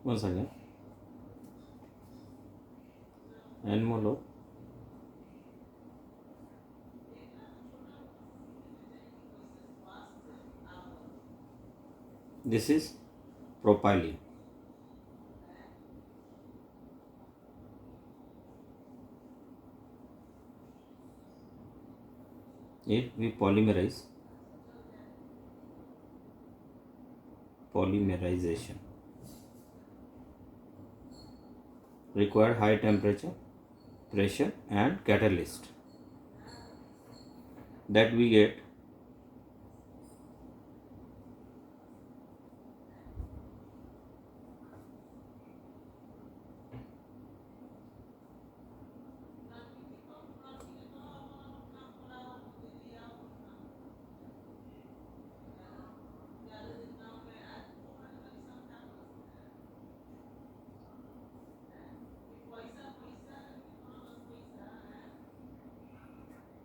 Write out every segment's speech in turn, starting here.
once again, n mole of this is propylene. If we polymerization require high temperature, pressure and catalyst, that we get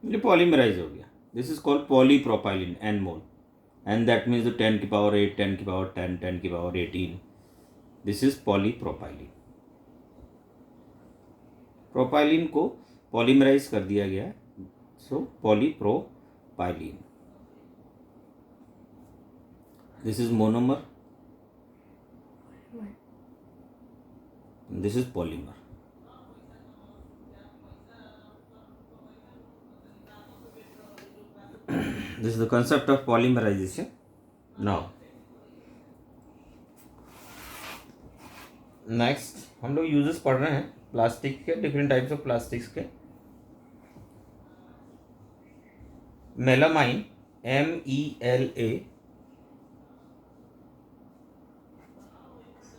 ये polymerise हो गया. This is called polypropylene N mole, and that means 10 की power 8, 10 की power 10, 10 की power 18. This is polypropylene. Propylene को polymerise कर दिया गया है, so polypropylene. This is monomer, this is polymer. This is the concept of polymerization. Now next हम लोग यूजेस पढ़ रहे हैं प्लास्टिक के, डिफरेंट टाइप्स ऑफ प्लास्टिक्स के. Melamine, MELA,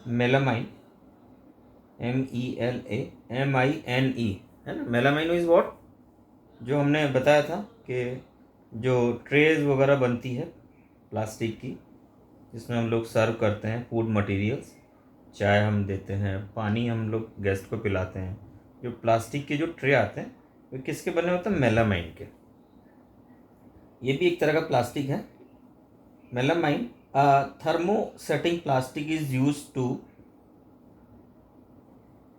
melamine, MELA, MINE है ना. मेलामाइन इज व्हाट, जो हमने बताया था कि जो ट्रेज वगैरह बनती है प्लास्टिक की, जिसमें हम लोग सर्व करते हैं फूड मटेरियल्स, चाय हम देते हैं, पानी हम लोग गेस्ट को पिलाते हैं, जो प्लास्टिक के जो ट्रे आते हैं वो किसके बने होते हैं? मेलामाइन के. ये भी एक तरह का प्लास्टिक है. Melamine thermosetting plastic is use to,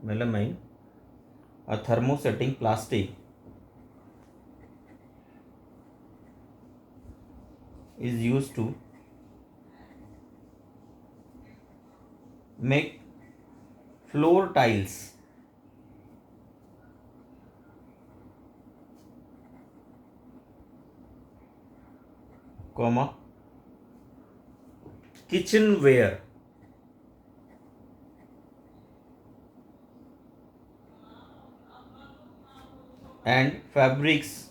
melamine a thermosetting plastic is used to make floor tiles, comma, kitchenware, and fabrics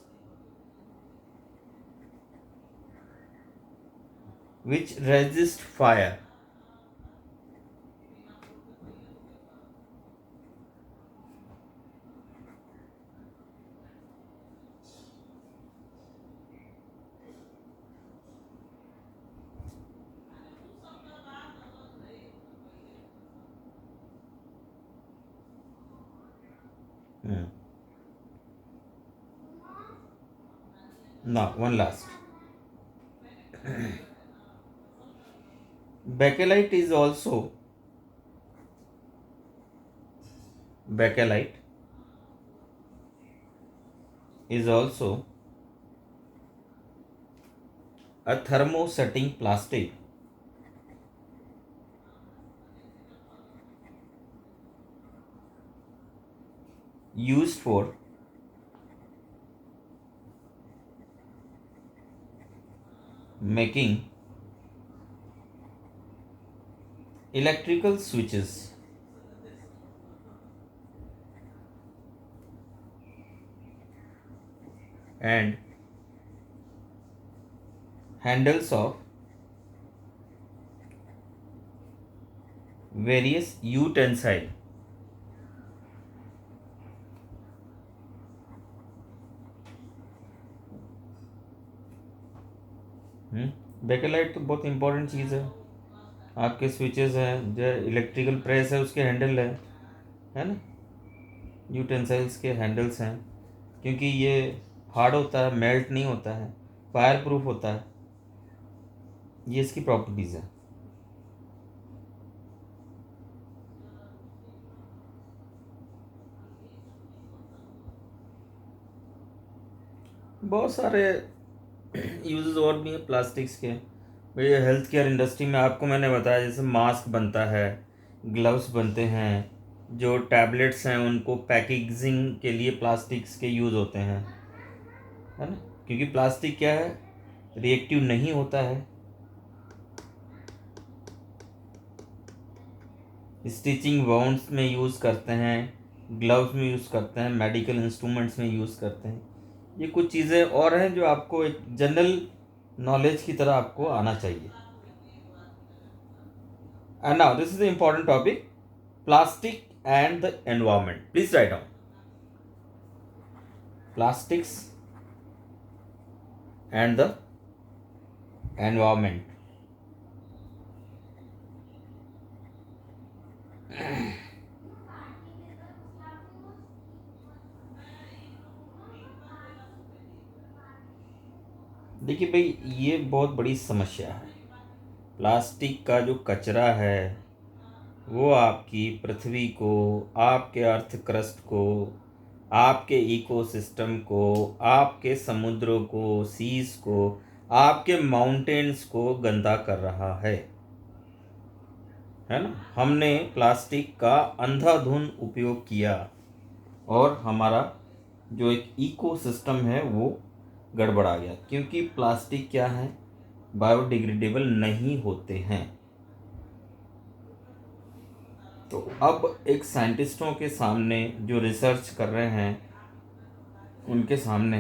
which resist fire. Now one last. Bakelite is also, bakelite is also a thermosetting plastic used for making electrical switches and handles of various utensil. Bakelite तो बहुत important चीज़ है. आपके switches हैं, जो electrical press है उसके handle है ना, यूटेंसिल्स के हैंडल्स हैं, क्योंकि ये हार्ड होता है, मेल्ट नहीं होता है, फायर प्रूफ होता है. ये इसकी प्रॉपर्टीज़ है. बहुत सारे यूजेस और भी हैं प्लास्टिक्स के भाई। हेल्थ केयर इंडस्ट्री में आपको मैंने बताया, जैसे मास्क बनता है, ग्लव्स बनते हैं, जो टैबलेट्स हैं उनको पैकेजिंग के लिए प्लास्टिक्स के यूज़ होते हैं, है ना। क्योंकि प्लास्टिक क्या है, रिएक्टिव नहीं होता है। स्टिचिंग वाउंड्स में यूज़ करते हैं, ग्लव्स में यूज़ करते हैं, मेडिकल इंस्ट्रूमेंट्स में यूज़ करते हैं। ये कुछ चीज़ें और हैं जो आपको एक जनरल नॉलेज की तरह आपको आना चाहिए। And now this is the important topic, plastic and the environment. Please write down plastics and the environment. देखिए भाई, ये बहुत बड़ी समस्या है। प्लास्टिक का जो कचरा है वो आपकी पृथ्वी को, आपके अर्थ क्रस्ट को, आपके इकोसिस्टम को, आपके समुद्रों को, सीज को, आपके माउंटेन्स को गंदा कर रहा है ना। हमने प्लास्टिक का अंधाधुंध उपयोग किया और हमारा जो एक इकोसिस्टम है वो गड़बड़ा गया, क्योंकि प्लास्टिक क्या है, बायोडिग्रेडेबल नहीं होते हैं। तो अब एक साइंटिस्टों के सामने जो रिसर्च कर रहे हैं उनके सामने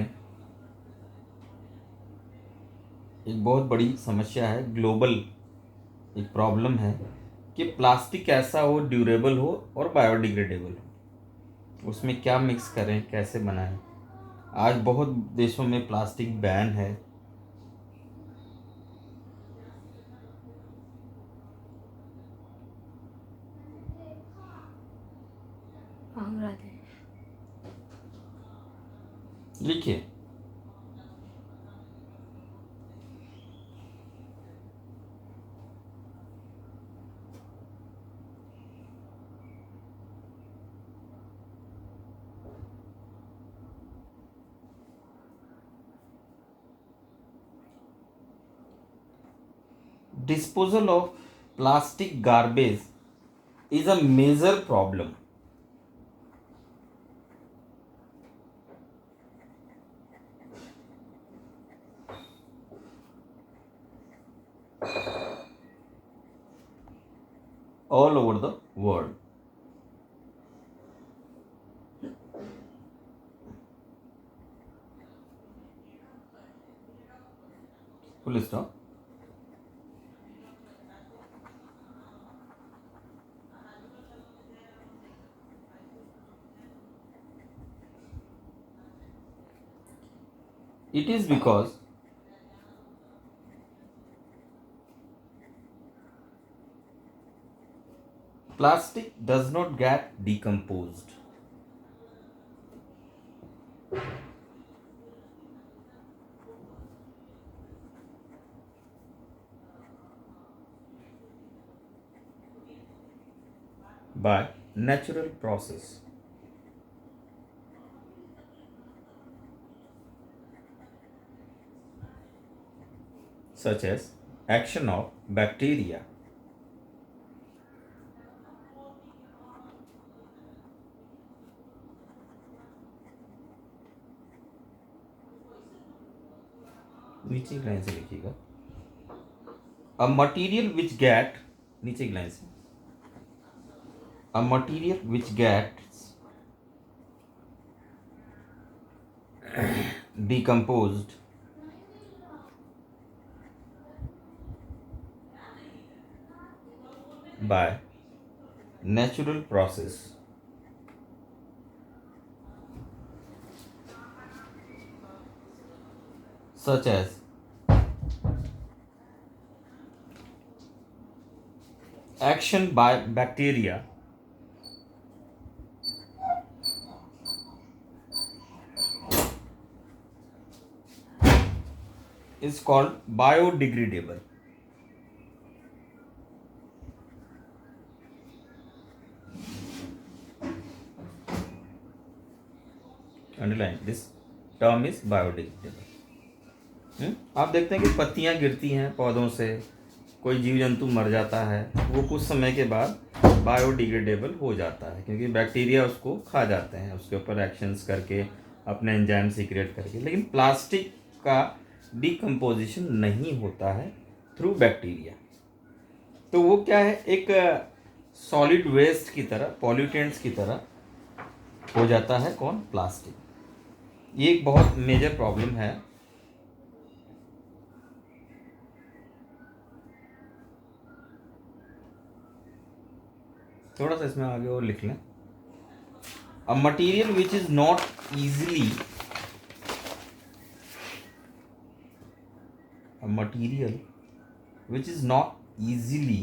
एक बहुत बड़ी समस्या है, ग्लोबल एक प्रॉब्लम है कि प्लास्टिक ऐसा हो, ड्यूरेबल हो और बायोडिग्रेडेबल हो। उसमें क्या मिक्स करें, कैसे बनाएं। आज बहुत देशों में प्लास्टिक बैन है। लिखिए, disposal of plastic garbage is a major problem. All over the world. Full stop. It is because plastic does not get decomposed. By natural process such as action of bacteria. नीचे की line से लिखिएगा, a material which get, नीचे की line से, a material which gets decomposed by natural process such as action by bacteria is called biodegradable. Underline this, term is biodegradable. आप देखते हैं कि पत्तियां गिरती हैं पौधों से, कोई जीव जंतु मर जाता है, वो कुछ समय के बाद बायोडिग्रेडेबल हो जाता है क्योंकि बैक्टीरिया उसको खा जाते हैं उसके ऊपर एक्शंस करके, अपने एंजाइम सीक्रेट करके। लेकिन प्लास्टिक का डिकम्पोजिशन नहीं होता है थ्रू बैक्टीरिया। तो वो क्या है, एक सॉलिड वेस्ट की तरह, पॉल्यूटेंट्स की तरह हो जाता है कौन, प्लास्टिक। ये एक बहुत मेजर प्रॉब्लम है। थोड़ा सा इसमें आगे और लिख लें। A material which is not easily a material which is not easily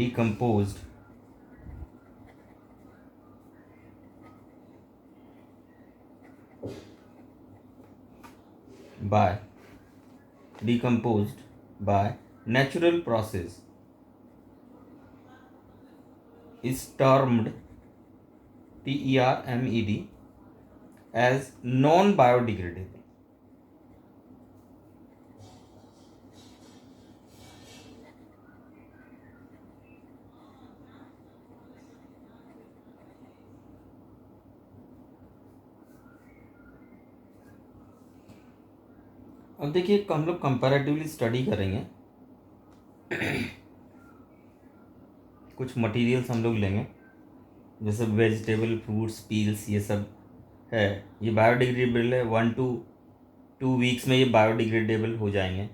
decomposed by decomposed by natural process is termed TERMED as non biodegradable। अब देखिए हम लोग कंपैरेटिवली स्टडी करेंगे। कुछ मटेरियल्स हम लोग लेंगे, जैसे वेजिटेबल, फ्रूट्स, पील्स, ये सब है, ये बायोडिग्रेडेबल है। 1 to 2 वीक्स में ये बायोडिग्रेडेबल हो जाएंगे।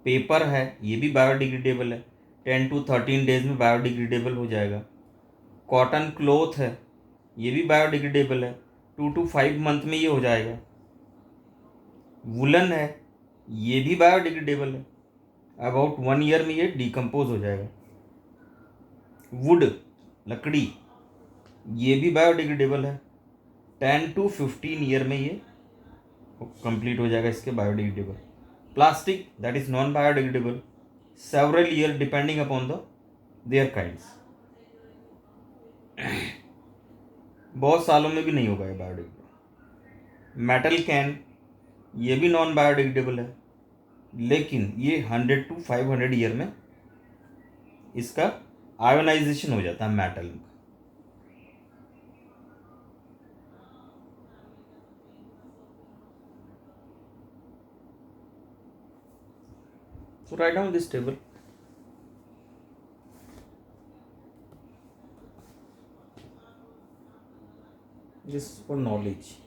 पेपर है, ये भी बायोडिग्रेडेबल है, 10 to 13 डेज में बायोडिग्रेडेबल हो जाएगा। कॉटन क्लोथ है, ये भी बायोडिग्रेडेबल है, 2 to 5 मंथ में ये हो जाएगा। वुलन है, ये भी बायोडिग्रेडेबल है, अबाउट 1 ईयर में ये डिकम्पोज हो जाएगा। वुड, लकड़ी, ये भी बायोडिग्रेडेबल है, 10 to 15 ईयर में ये कंप्लीट हो जाएगा इसके biodegradable. Plastic that is non biodegradable, several year depending upon the there kinds. बहुत सालों में भी नहीं होगा ये बायोडिग्रेडेबल। मेटल कैन, ये भी नॉन बायोडिग्रेडेबल है, लेकिन ये 100 to 500 ईयर में इसका आयोनाइजेशन हो जाता है मेटल में। So write down this table. This is for knowledge.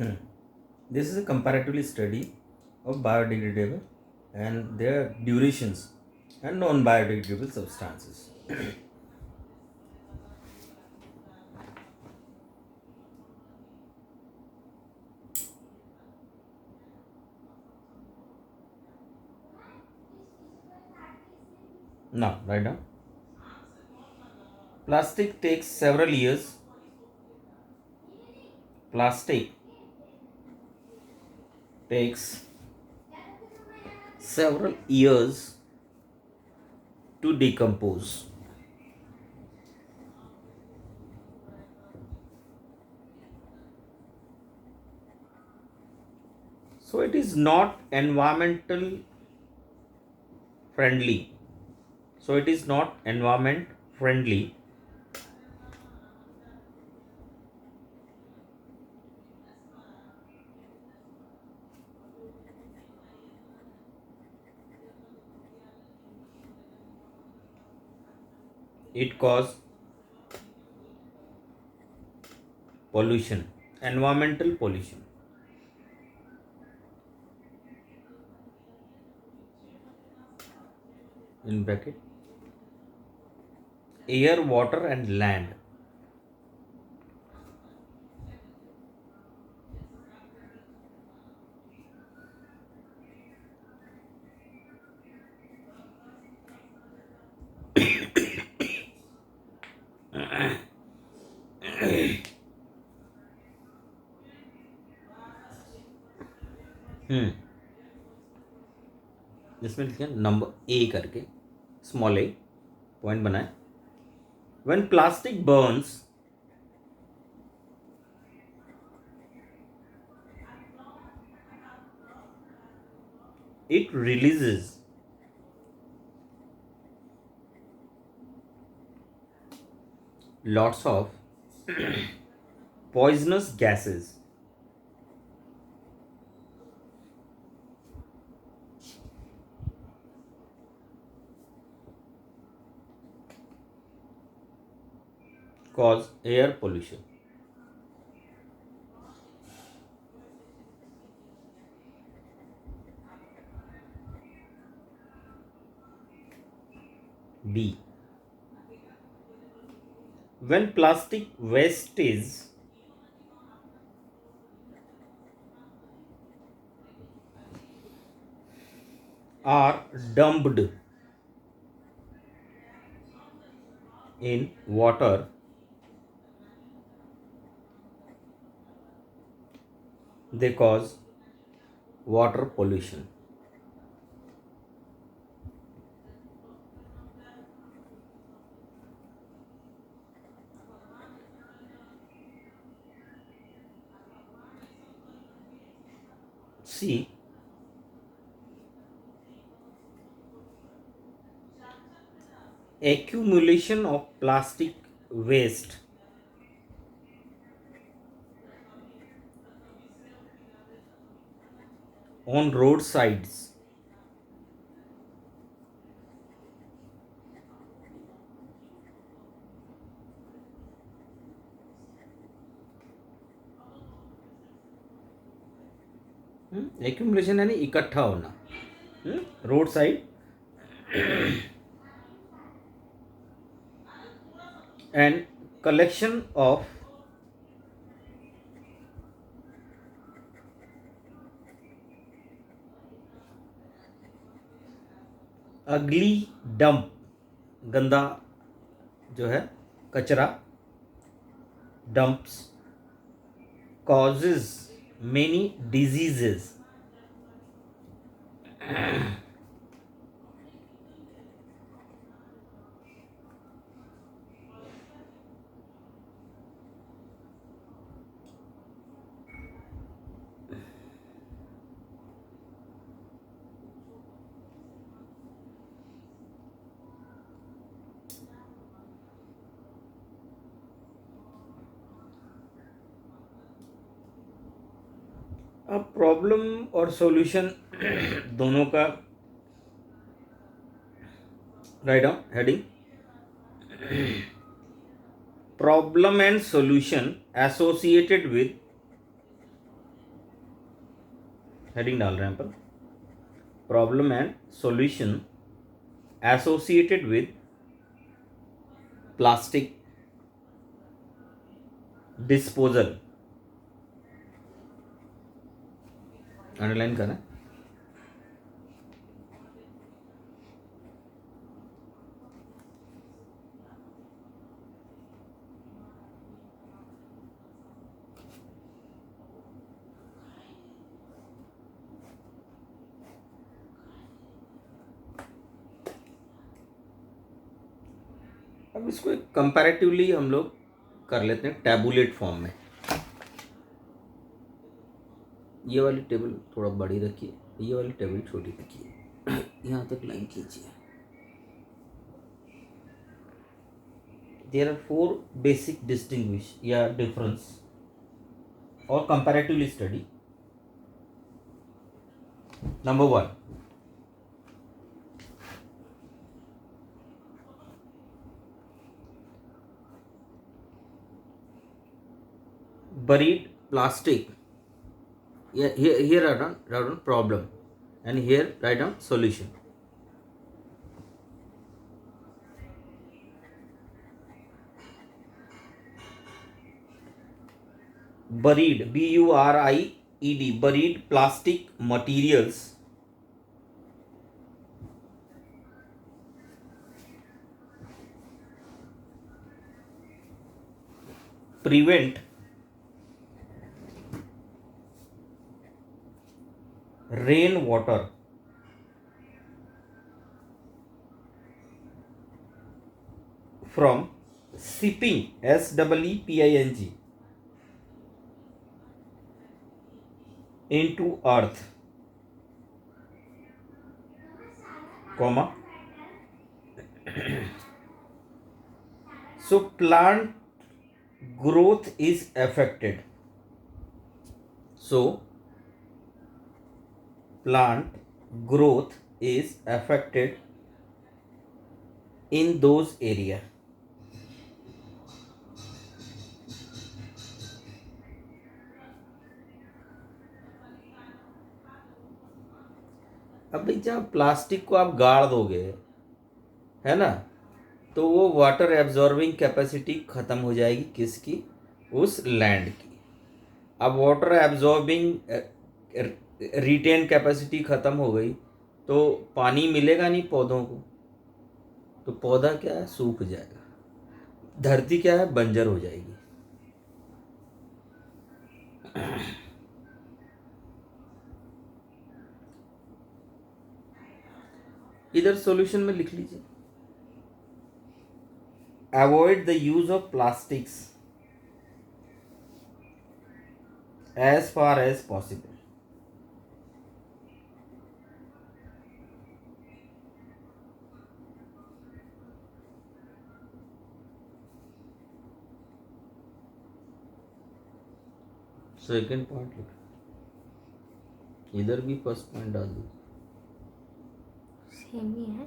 This is a comparatively study of biodegradable and their durations and non-biodegradable substances. Now, write down. Plastic takes several years. Plastic takes several years to decompose. So it is not environmental friendly. So it is not environment friendly. It causes pollution, environmental pollution. In bracket, air, water, and land. हम्म जिसमें लिखे number A करके small ए point बनाए. When plastic burns, it releases lots of poisonous gases. Cause air pollution. B. When plastic waste is are dumped in water, they cause water pollution. C. Accumulation of plastic waste on roadsides accumulation यानी इकट्ठा होना road side and collection of ugly dump, गंदा जो है कचरा, dumps causes many diseases. अब problem और solution दोनों का write down heading. Problem and solution associated with heading डाल रहे हैं पर problem and solution associated with plastic disposal, underline करना। अब इसको एक कंपैरेटिवली हम लोग कर लेते हैं टैबुलेट फॉर्म में। ये वाली टेबल थोड़ा बड़ी रखिए, ये वाली टेबल छोटी रखिए, यहाँ तक लाइन खींचिए। देयर आर 4 बेसिक डिस्टिंग्विश या डिफरेंस और comparatively study. Number 1, buried plastic. Here write down problem and here write down solution. Buried, BURIED, buried plastic materials prevent rainwater from seeping, SEEPING, into earth, comma. So plant growth is affected. So plant growth is affected in those area. अब भाई जहाँ plastic को आप गाड़ दोगे, है ना, तो वो वाटर एब्जॉर्बिंग कैपेसिटी ख़त्म हो जाएगी किसकी, उस लैंड की। अब वाटर एब्जॉर्बिंग रिटेन कैपेसिटी ख़त्म हो गई तो पानी मिलेगा नहीं पौधों को, तो पौधा क्या है, सूख जाएगा, धरती क्या है, बंजर हो जाएगी। इधर सॉल्यूशन में लिख लीजिए, avoid the use of plastics as far as possible. Second point लिख, इधर भी फर्स्ट पॉइंट डाल दो। सेम ही है,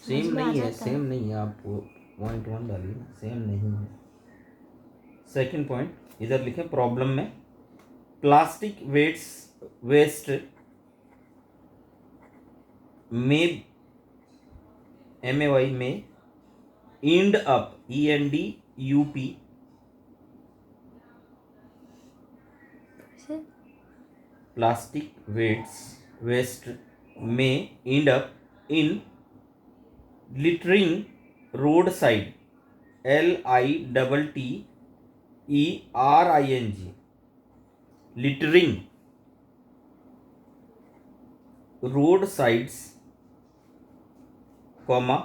सेम नहीं है, सेम नहीं है, आप पॉइंट 1 डालिए ना, सेम नहीं है। सेकेंड पॉइंट इधर लिखें, प्रॉब्लम में प्लास्टिक वेस्ट में MAY में end up, ENDUP, plastic waste में end up in littering roadside, LITTERING, littering roadsides, comma